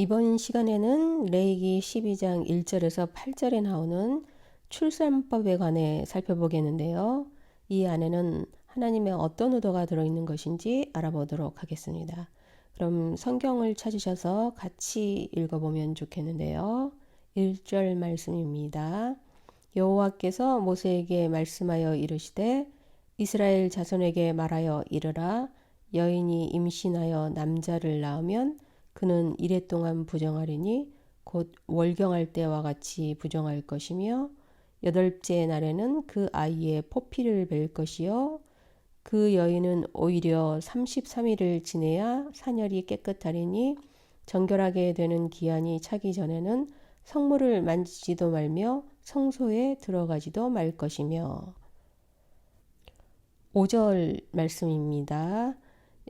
이번 시간에는 레위기 12장 1절에서 8절에 나오는 출산법에 관해 살펴보겠는데요. 이 안에는 하나님의 어떤 의도가 들어있는 것인지 알아보도록 하겠습니다. 그럼 성경을 찾으셔서 같이 읽어보면 좋겠는데요. 1절 말씀입니다. 여호와께서 모세에게 말씀하여 이르시되 이스라엘 자손에게 말하여 이르라. 여인이 임신하여 남자를 낳으면 그는 이레 동안 부정하리니 곧 월경할 때와 같이 부정할 것이며 여덟째 날에는 그 아이의 포피를 벨 것이요 그 여인은 오히려 33일을 지내야 산열이 깨끗하리니 정결하게 되는 기한이 차기 전에는 성물을 만지지도 말며 성소에 들어가지도 말 것이며 5절 말씀입니다.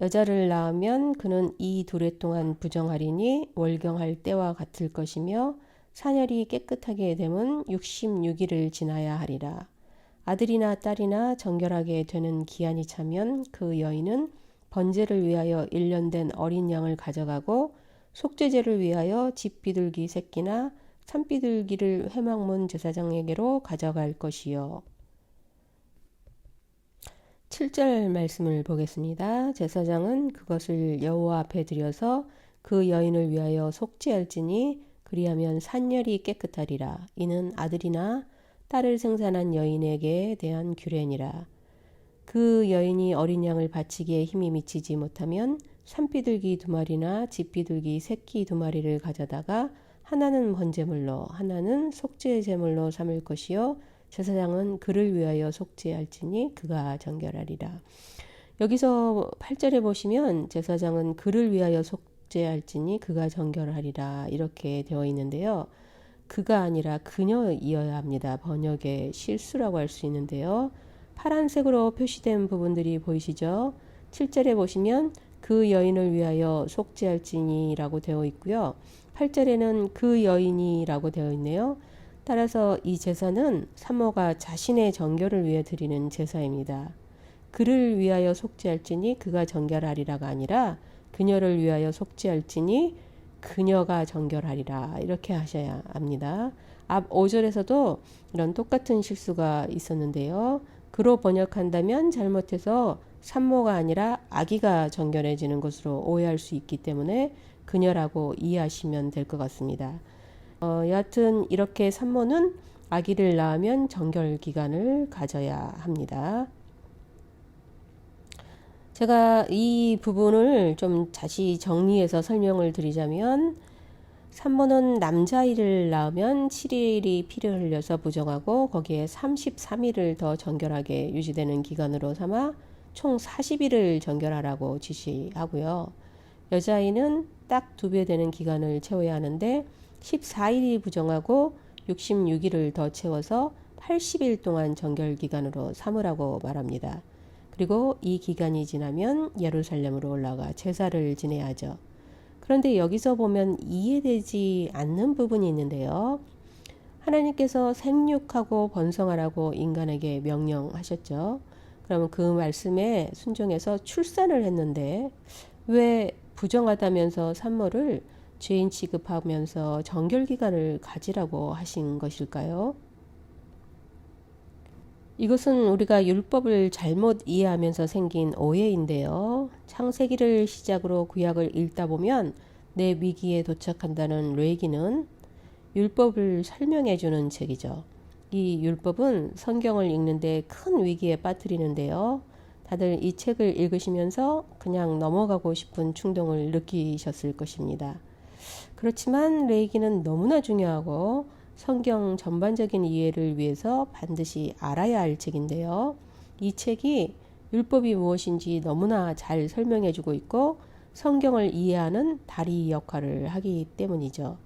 여자를 낳으면 그는 이 두레 동안 부정하리니 월경할 때와 같을 것이며 산열이 깨끗하게 되면 66일을 지나야 하리라. 아들이나 딸이나 정결하게 되는 기한이 차면 그 여인은 번제를 위하여 1년 된 어린 양을 가져가고 속죄제를 위하여 집비둘기 새끼나 산비둘기를 회막문 제사장에게로 가져갈 것이요. 7절 말씀을 보겠습니다. 제사장은 그것을 여호와 앞에 드려서 그 여인을 위하여 속죄할지니 그리하면 산열이 깨끗하리라. 이는 아들이나 딸을 생산한 여인에게 대한 규례니라. 그 여인이 어린 양을 바치기에 힘이 미치지 못하면 산비둘기 2마리나 집비둘기 새끼 2마리를 가져다가 하나는 번제물로 하나는 속죄제물로 삼을 것이요 제사장은 그를 위하여 속죄할지니 그가 정결하리라. 여기서 8절에 보시면 제사장은 그를 위하여 속죄할지니 그가 정결하리라 이렇게 되어 있는데요. 그가 아니라 그녀이어야 합니다. 번역의 실수라고 할 수 있는데요. 파란색으로 표시된 부분들이 보이시죠? 7절에 보시면 그 여인을 위하여 속죄할지니라고 되어 있고요. 8절에는 그 여인이라고 되어 있네요. 따라서 이 제사는 산모가 자신의 정결을 위해 드리는 제사입니다. 그를 위하여 속죄할지니 그가 정결하리라가 아니라 그녀를 위하여 속죄할지니 그녀가 정결하리라 이렇게 하셔야 합니다. 앞 5절에서도 이런 똑같은 실수가 있었는데요. 그로 번역한다면 잘못해서 산모가 아니라 아기가 정결해지는 것으로 오해할 수 있기 때문에 그녀라고 이해하시면 될 것 같습니다. 여하튼 이렇게 산모는 아기를 낳으면 정결 기간을 가져야 합니다. 제가 이 부분을 좀 다시 정리해서 설명을 드리자면 산모는 남자아이를 낳으면 7일이 피를 흘려서 부정하고 거기에 33일을 더 정결하게 유지되는 기간으로 삼아 총 40일을 정결하라고 지시하고요. 여자아이는 딱 2배 되는 기간을 채워야 하는데 14일이 부정하고 66일을 더 채워서 80일 동안 정결기간으로 삼으라고 말합니다. 그리고 이 기간이 지나면 예루살렘으로 올라가 제사를 지내야죠. 그런데 여기서 보면 이해되지 않는 부분이 있는데요. 하나님께서 생육하고 번성하라고 인간에게 명령하셨죠. 그러면 그 말씀에 순종해서 출산을 했는데 왜 부정하다면서 산모를 죄인 취급하면서 정결기간을 가지라고 하신 것일까요? 이것은 우리가 율법을 잘못 이해하면서 생긴 오해인데요. 창세기를 시작으로 구약을 읽다 보면 내 위기에 도착한다는 레위기는 율법을 설명해 주는 책이죠. 이 율법은 성경을 읽는데 큰 위기에 빠뜨리는데요. 다들 이 책을 읽으시면서 그냥 넘어가고 싶은 충동을 느끼셨을 것입니다. 그렇지만 레위기는 너무나 중요하고 성경 전반적인 이해를 위해서 반드시 알아야 할 책인데요. 이 책이 율법이 무엇인지 너무나 잘 설명해 주고 있고 성경을 이해하는 다리 역할을 하기 때문이죠.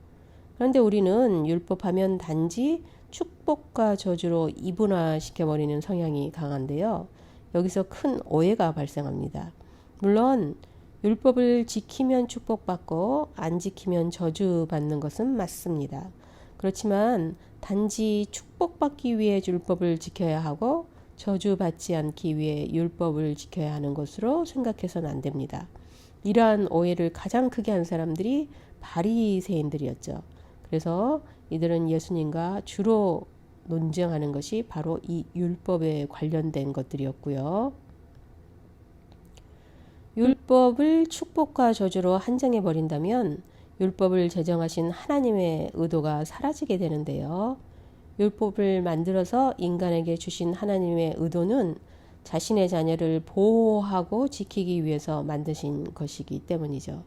그런데 우리는 율법하면 단지 축복과 저주로 이분화시켜버리는 성향이 강한데요. 여기서 큰 오해가 발생합니다. 물론 율법을 지키면 축복받고 안 지키면 저주받는 것은 맞습니다. 그렇지만 단지 축복받기 위해 율법을 지켜야 하고 저주받지 않기 위해 율법을 지켜야 하는 것으로 생각해서는 안 됩니다. 이러한 오해를 가장 크게 한 사람들이 바리새인들이었죠. 그래서 이들은 예수님과 주로 논쟁하는 것이 바로 이 율법에 관련된 것들이었고요. 율법을 축복과 저주로 한정해 버린다면 율법을 제정하신 하나님의 의도가 사라지게 되는데요. 율법을 만들어서 인간에게 주신 하나님의 의도는 자신의 자녀를 보호하고 지키기 위해서 만드신 것이기 때문이죠.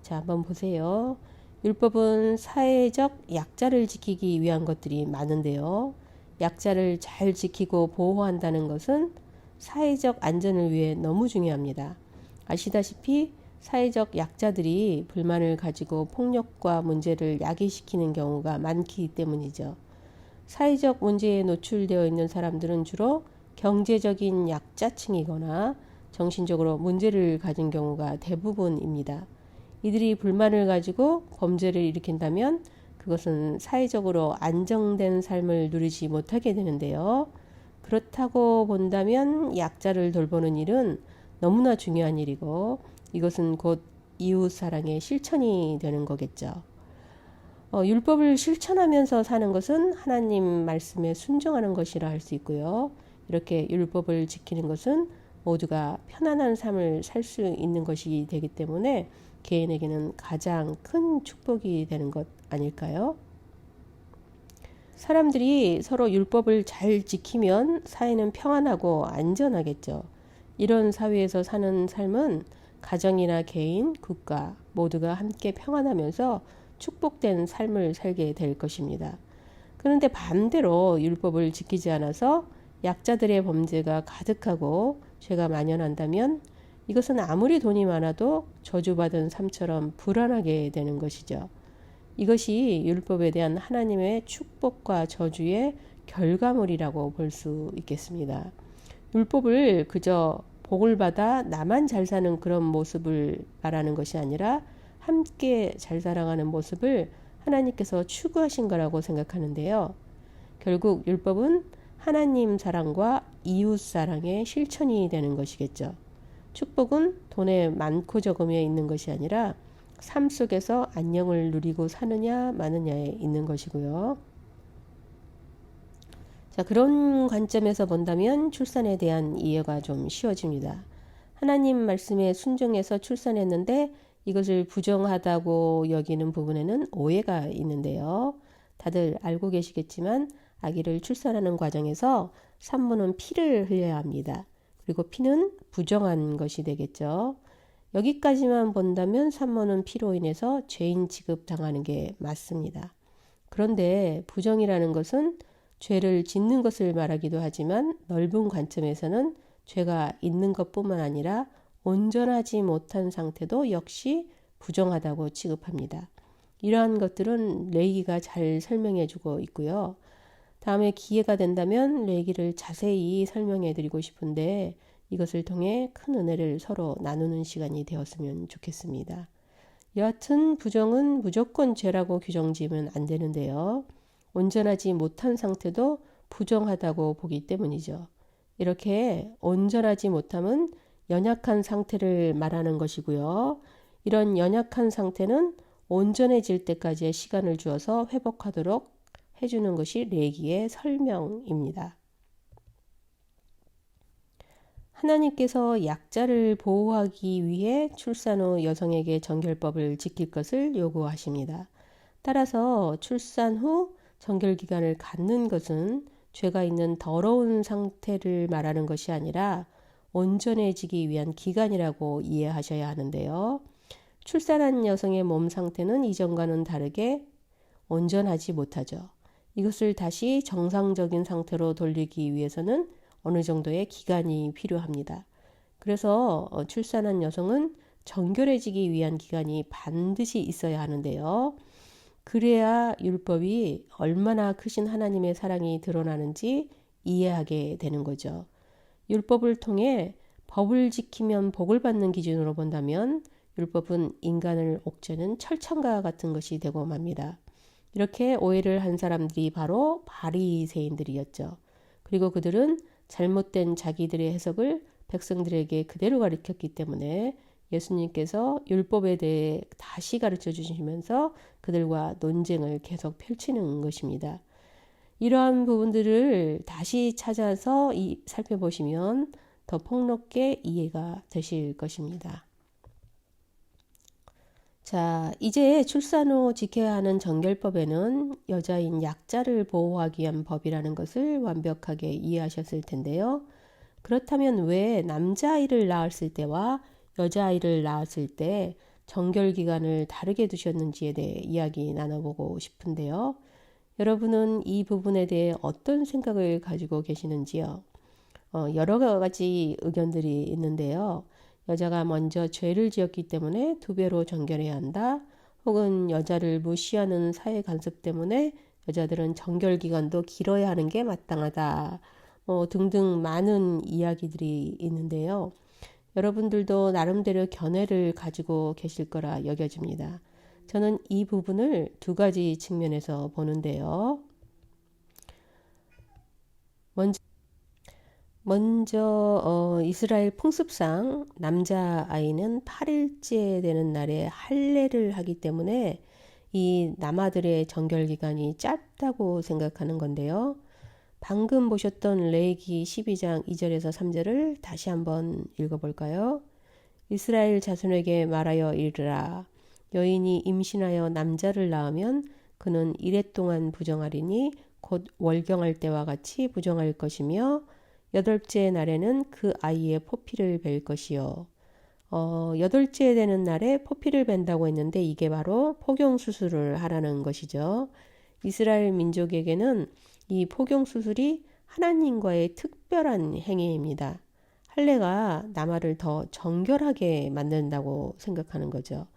자, 한번 보세요. 율법은 사회적 약자를 지키기 위한 것들이 많은데요. 약자를 잘 지키고 보호한다는 것은 사회적 안전을 위해 너무 중요합니다. 아시다시피 사회적 약자들이 불만을 가지고 폭력과 문제를 야기시키는 경우가 많기 때문이죠. 사회적 문제에 노출되어 있는 사람들은 주로 경제적인 약자층이거나 정신적으로 문제를 가진 경우가 대부분입니다. 이들이 불만을 가지고 범죄를 일으킨다면 그것은 사회적으로 안정된 삶을 누리지 못하게 되는데요. 그렇다고 본다면 약자를 돌보는 일은 너무나 중요한 일이고 이것은 곧 이웃사랑의 실천이 되는 거겠죠. 율법을 실천하면서 사는 것은 하나님 말씀에 순종하는 것이라 할 수 있고요. 이렇게 율법을 지키는 것은 모두가 편안한 삶을 살 수 있는 것이 되기 때문에 개인에게는 가장 큰 축복이 되는 것 아닐까요? 사람들이 서로 율법을 잘 지키면 사회는 평안하고 안전하겠죠. 이런 사회에서 사는 삶은 가정이나 개인, 국가 모두가 함께 평안하면서 축복된 삶을 살게 될 것입니다. 그런데 반대로 율법을 지키지 않아서 약자들의 범죄가 가득하고 죄가 만연한다면 이것은 아무리 돈이 많아도 저주받은 삶처럼 불안하게 되는 것이죠. 이것이 율법에 대한 하나님의 축복과 저주의 결과물이라고 볼 수 있겠습니다. 율법을 그저 복을 받아 나만 잘 사는 그런 모습을 말하는 것이 아니라 함께 잘 살아가는 모습을 하나님께서 추구하신 거라고 생각하는데요. 결국 율법은 하나님 사랑과 이웃 사랑의 실천이 되는 것이겠죠. 축복은 돈의 많고 적음에 있는 것이 아니라 삶 속에서 안녕을 누리고 사느냐 마느냐에 있는 것이고요. 자, 그런 관점에서 본다면 출산에 대한 이해가 좀 쉬워집니다. 하나님 말씀에 순종해서 출산했는데 이것을 부정하다고 여기는 부분에는 오해가 있는데요. 다들 알고 계시겠지만 아기를 출산하는 과정에서 산모는 피를 흘려야 합니다. 그리고 피는 부정한 것이 되겠죠. 여기까지만 본다면 산모는 피로 인해서 죄인 취급당하는 게 맞습니다. 그런데 부정이라는 것은 죄를 짓는 것을 말하기도 하지만 넓은 관점에서는 죄가 있는 것뿐만 아니라 온전하지 못한 상태도 역시 부정하다고 취급합니다. 이러한 것들은 레이기가 잘 설명해 주고 있고요. 다음에 기회가 된다면 레이기를 자세히 설명해 드리고 싶은데 이것을 통해 큰 은혜를 서로 나누는 시간이 되었으면 좋겠습니다. 여하튼 부정은 무조건 죄라고 규정 지으면 안 되는데요. 온전하지 못한 상태도 부정하다고 보기 때문이죠. 이렇게 온전하지 못함은 연약한 상태를 말하는 것이고요. 이런 연약한 상태는 온전해질 때까지의 시간을 주어서 회복하도록 해주는 것이 레기의 설명입니다. 하나님께서 약자를 보호하기 위해 출산 후 여성에게 정결법을 지킬 것을 요구하십니다. 따라서 출산 후 정결기간을 갖는 것은 죄가 있는 더러운 상태를 말하는 것이 아니라 온전해지기 위한 기간이라고 이해하셔야 하는데요. 출산한 여성의 몸 상태는 이전과는 다르게 온전하지 못하죠. 이것을 다시 정상적인 상태로 돌리기 위해서는 어느 정도의 기간이 필요합니다. 그래서 출산한 여성은 정결해지기 위한 기간이 반드시 있어야 하는데요. 그래야 율법이 얼마나 크신 하나님의 사랑이 드러나는지 이해하게 되는 거죠. 율법을 통해 법을 지키면 복을 받는 기준으로 본다면 율법은 인간을 옥죄는 철창과 같은 것이 되고 맙니다. 이렇게 오해를 한 사람들이 바로 바리새인들이었죠. 그리고 그들은 잘못된 자기들의 해석을 백성들에게 그대로 가르쳤기 때문에 예수님께서 율법에 대해 다시 가르쳐 주시면서 그들과 논쟁을 계속 펼치는 것입니다. 이러한 부분들을 다시 찾아서 살펴보시면 더 폭넓게 이해가 되실 것입니다. 자, 이제 출산 후 지켜야 하는 정결법에는 여자인 약자를 보호하기 위한 법이라는 것을 완벽하게 이해하셨을 텐데요. 그렇다면 왜 남자아이를 낳았을 때와 여자아이를 낳았을 때 정결기간을 다르게 두셨는지에 대해 이야기 나눠보고 싶은데요. 여러분은 이 부분에 대해 어떤 생각을 가지고 계시는지요? 여러 가지 의견들이 있는데요. 여자가 먼저 죄를 지었기 때문에 2배로 정결해야 한다. 혹은 여자를 무시하는 사회 간섭 때문에 여자들은 정결 기간도 길어야 하는 게 마땅하다. 등등 많은 이야기들이 있는데요. 여러분들도 나름대로 견해를 가지고 계실 거라 여겨집니다. 저는 이 부분을 2가지 측면에서 보는데요. 먼저 이스라엘 풍습상 남자아이는 8일째 되는 날에 할례를 하기 때문에 이 남아들의 정결기간이 짧다고 생각하는 건데요. 방금 보셨던 레위기 12장 2절에서 3절을 다시 한번 읽어볼까요? 이스라엘 자손에게 말하여 이르라. 여인이 임신하여 남자를 낳으면 그는 이래 동안 부정하리니 곧 월경할 때와 같이 부정할 것이며 8째 날에는 그 아이의 포피를 벨 것이요. 8째 되는 날에 포피를 벤다고 했는데 이게 바로 포경수술을 하라는 것이죠. 이스라엘 민족에게는 이 포경수술이 하나님과의 특별한 행위입니다. 할례가 남아를 더 정결하게 만든다고 생각하는 거죠.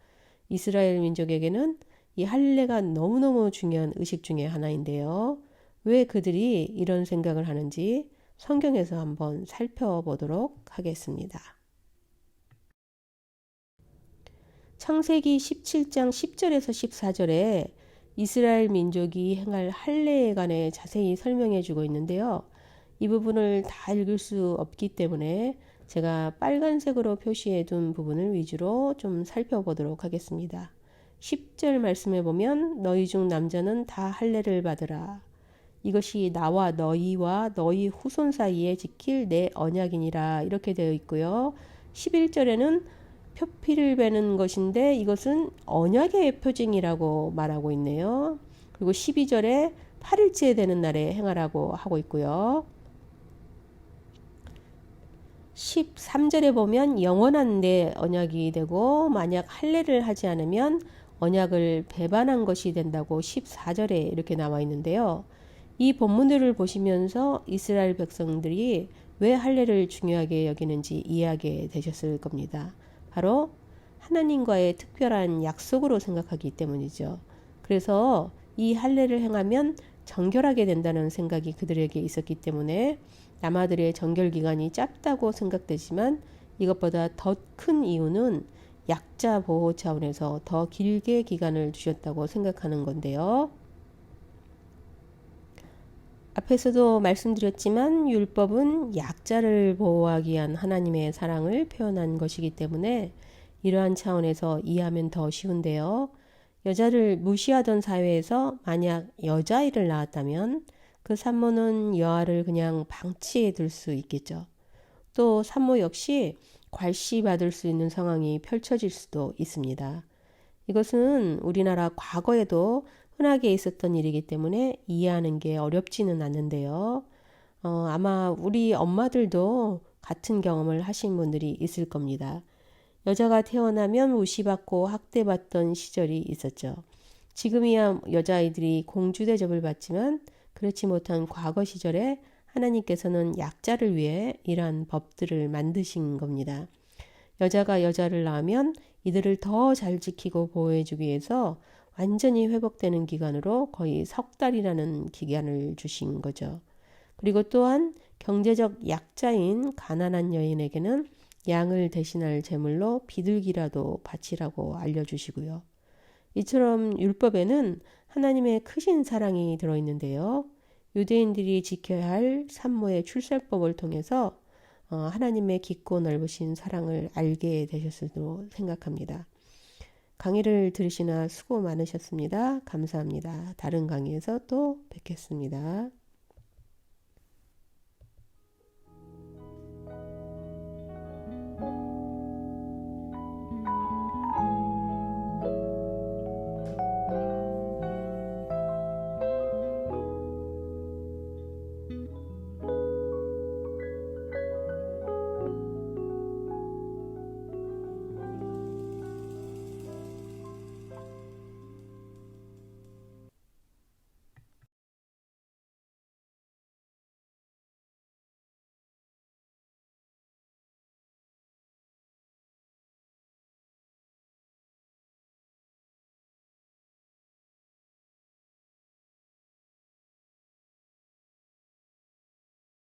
이스라엘 민족에게는 이 할례가 너무너무 중요한 의식 중에 하나인데요. 왜 그들이 이런 생각을 하는지 성경에서 한번 살펴보도록 하겠습니다. 창세기 17장 10절에서 14절에 이스라엘 민족이 행할 할례에 관해 자세히 설명해 주고 있는데요. 이 부분을 다 읽을 수 없기 때문에 제가 빨간색으로 표시해 둔 부분을 위주로 좀 살펴보도록 하겠습니다. 10절 말씀에 보면 너희 중 남자는 다 할례를 받으라. 이것이 나와 너희와 너희 후손 사이에 지킬 내 언약이니라 이렇게 되어 있고요. 11절에는 표피를 베는 것인데 이것은 언약의 표징이라고 말하고 있네요. 그리고 12절에 8일째 되는 날에 행하라고 하고 있고요. 13절에 보면 영원한 내 언약이 되고 만약 할례를 하지 않으면 언약을 배반한 것이 된다고 14절에 이렇게 나와 있는데요. 이 본문들을 보시면서 이스라엘 백성들이 왜 할례를 중요하게 여기는지 이해하게 되셨을 겁니다. 바로 하나님과의 특별한 약속으로 생각하기 때문이죠. 그래서 이 할례를 행하면 정결하게 된다는 생각이 그들에게 있었기 때문에 남아들의 정결 기간이 짧다고 생각되지만 이것보다 더 큰 이유는 약자 보호 차원에서 더 길게 기간을 두셨다고 생각하는 건데요. 앞에서도 말씀드렸지만 율법은 약자를 보호하기 위한 하나님의 사랑을 표현한 것이기 때문에 이러한 차원에서 이해하면 더 쉬운데요. 여자를 무시하던 사회에서 만약 여자아이를 낳았다면 그 산모는 여아를 그냥 방치해 둘 수 있겠죠. 또 산모 역시 괄시받을 수 있는 상황이 펼쳐질 수도 있습니다. 이것은 우리나라 과거에도 흔하게 있었던 일이기 때문에 이해하는 게 어렵지는 않는데요. 아마 우리 엄마들도 같은 경험을 하신 분들이 있을 겁니다. 여자가 태어나면 무시받고 학대받던 시절이 있었죠. 지금이야 여자아이들이 공주 대접을 받지만 그렇지 못한 과거 시절에 하나님께서는 약자를 위해 이러한 법들을 만드신 겁니다. 여자가 여자를 낳으면 이들을 더 잘 지키고 보호해주기 위해서 완전히 회복되는 기간으로 거의 3달이라는 기간을 주신 거죠. 그리고 또한 경제적 약자인 가난한 여인에게는 양을 대신할 제물로 비둘기라도 바치라고 알려주시고요. 이처럼 율법에는 하나님의 크신 사랑이 들어있는데요. 유대인들이 지켜야 할 산모의 출산법을 통해서 하나님의 깊고 넓으신 사랑을 알게 되셨으리로 생각합니다. 강의를 들으시나 수고 많으셨습니다. 감사합니다. 다른 강의에서 또 뵙겠습니다.